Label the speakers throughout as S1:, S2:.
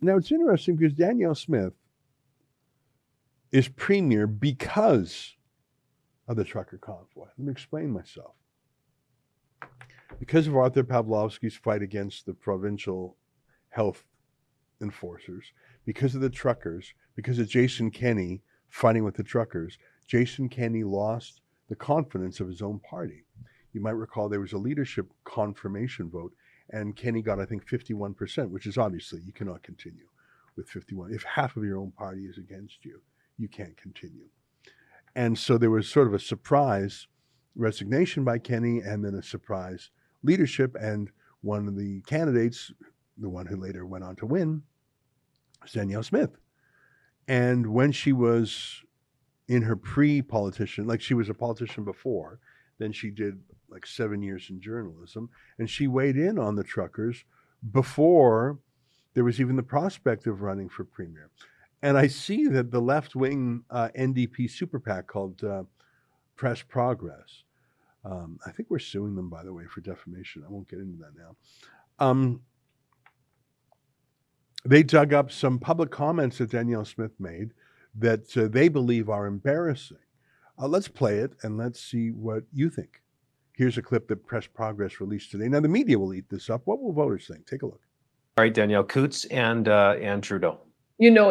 S1: Now, it's interesting because Danielle Smith is premier because of the trucker convoy. Let me explain myself. Because of Arthur Pawlowski's fight against the provincial health enforcers, because of the truckers, because of Jason Kenney fighting with the truckers, Jason Kenney lost the confidence of his own party. You might recall there was a leadership confirmation vote, and Kenney got, I think, 51%, which is obviously you cannot continue with 51. If half of your own party is against you, you can't continue. And so there was sort of a surprise resignation by Kenney and then a surprise leadership. And one of the candidates, the one who later went on to win, was Danielle Smith. And when she was in her pre-politician, like she was a politician before, then she did like 7 years in journalism, and she weighed in on the truckers before there was even the prospect of running for premier. And I see that the left-wing NDP super PAC called PressProgress. I think we're suing them, by the way, for defamation. I won't get into that now. They dug up some public comments that Danielle Smith made that they believe are embarrassing. Let's play it and let's see what you think. Here's a clip that PressProgress released today. Now, the media will eat this up. What will voters think? Take a look.
S2: All right, Danielle, Coutts and Trudeau.
S3: You know,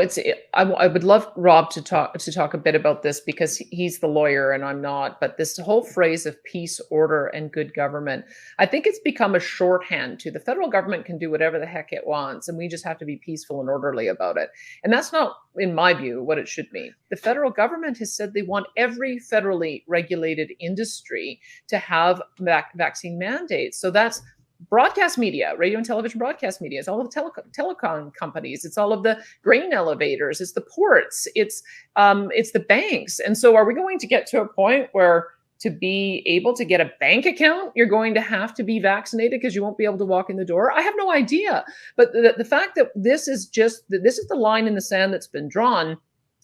S3: I would love Rob to talk a bit about this because he's the lawyer and I'm not. But this whole phrase of peace, order, and good government, I think it's become a shorthand to the federal government can do whatever the heck it wants, and we just have to be peaceful and orderly about it. And that's not, in my view, what it should mean. The federal government has said they want every federally regulated industry to have vaccine mandates. So that's broadcast media, radio and television broadcast media. It's all of the telecom companies. It's all of the grain elevators. It's the ports. It's the banks. And so are we going to get to a point where to be able to get a bank account, you're going to have to be vaccinated because you won't be able to walk in the door? I have no idea. But the fact that this is the line in the sand that's been drawn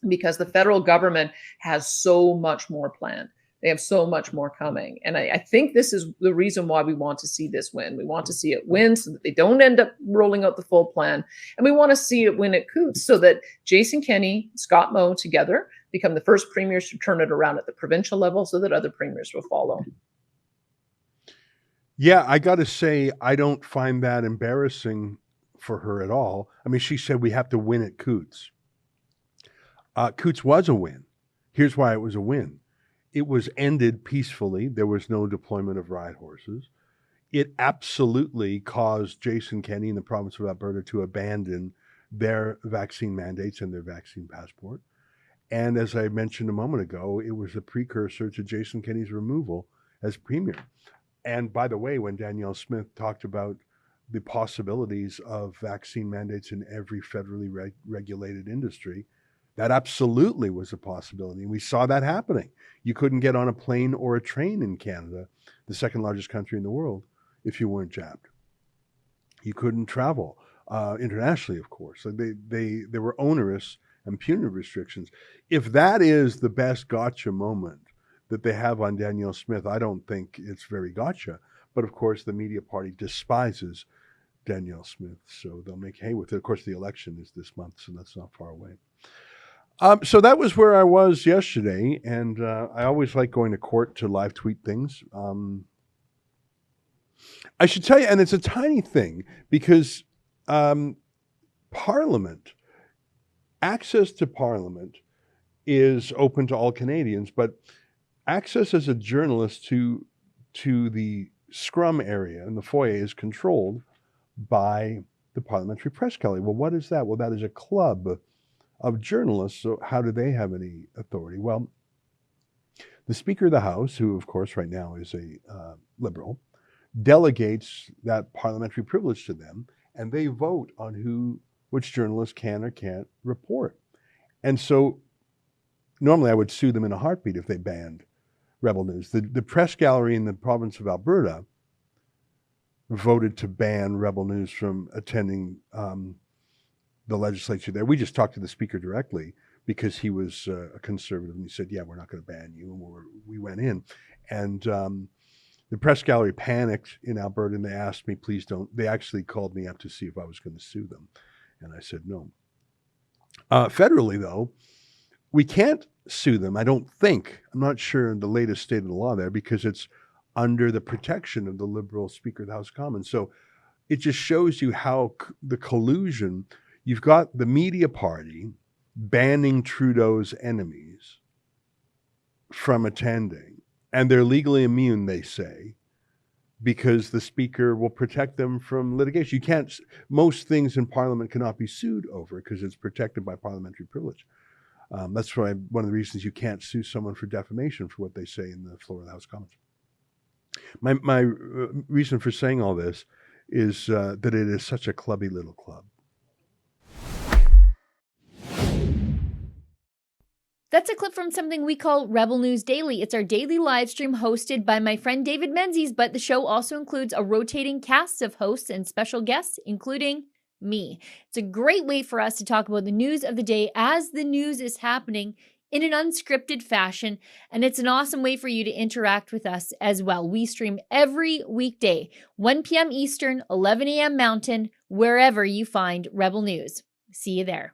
S3: because the federal government has so much more planned. They have so much more coming. And I think this is the reason why we want to see this win. We want to see it win so that they don't end up rolling out the full plan. And we want to see it win at Coutts so that Jason Kenney, Scott Moe together become the first premiers to turn it around at the provincial level so that other premiers will follow.
S1: Yeah, I got to say, I don't find that embarrassing for her at all. I mean, she said we have to win at Coutts. Coutts was a win. Here's why it was a win. It was ended peacefully. There was no deployment of riot horses. It absolutely caused Jason Kenney in the province of Alberta to abandon their vaccine mandates and their vaccine passport. And as I mentioned a moment ago, it was a precursor to Jason Kenney's removal as premier. And by the way, when Danielle Smith talked about the possibilities of vaccine mandates in every federally regulated industry, that absolutely was a possibility. And we saw that happening. You couldn't get on a plane or a train in Canada, the second largest country in the world, if you weren't jabbed. You couldn't travel internationally, of course. There were onerous and punitive restrictions. If that is the best gotcha moment that they have on Danielle Smith, I don't think it's very gotcha. But of course, the media party despises Danielle Smith, so they'll make hay with it. Of course, the election is this month, so that's not far away. So that was where I was yesterday, and I always like going to court to live tweet things. I should tell you, and it's a tiny thing, because Parliament, access to Parliament is open to all Canadians, but access as a journalist to the scrum area and the foyer is controlled by the Parliamentary Press Gallery. Well, what is that? Well, that is a club of journalists. So how do they have any authority? Well, the Speaker of the House, who of course right now is a Liberal, delegates that parliamentary privilege to them, and they vote on which journalists can or can't report. And so normally I would sue them in a heartbeat if they banned Rebel News. The press gallery in the province of Alberta voted to ban Rebel News from attending the legislature there. We just talked to the Speaker directly because he was a conservative, and he said, yeah, we're not going to ban you. And we went in. And the press gallery panicked in Alberta, and they asked me, please don't. They actually called me up to see if I was going to sue them. And I said, no. Federally, though, we can't sue them, I don't think. I'm not sure the latest state of the law there, because it's under the protection of the Liberal Speaker of the House of Commons. So it just shows you how the collusion, you've got the media party banning Trudeau's enemies from attending, and they're legally immune, they say, because the speaker will protect them from litigation. You can't, most things in Parliament cannot be sued over because it's protected by parliamentary privilege. That's why one of the reasons you can't sue someone for defamation for what they say in the floor of the House of Commons. My reason for saying all this is that it is such a clubby little club.
S4: That's a clip from something we call Rebel News Daily. It's our daily live stream hosted by my friend David Menzies, but the show also includes a rotating cast of hosts and special guests, including me. It's a great way for us to talk about the news of the day as the news is happening in an unscripted fashion, and it's an awesome way for you to interact with us as well. We stream every weekday, 1 p.m. Eastern, 11 a.m. Mountain, wherever you find Rebel News. See you there.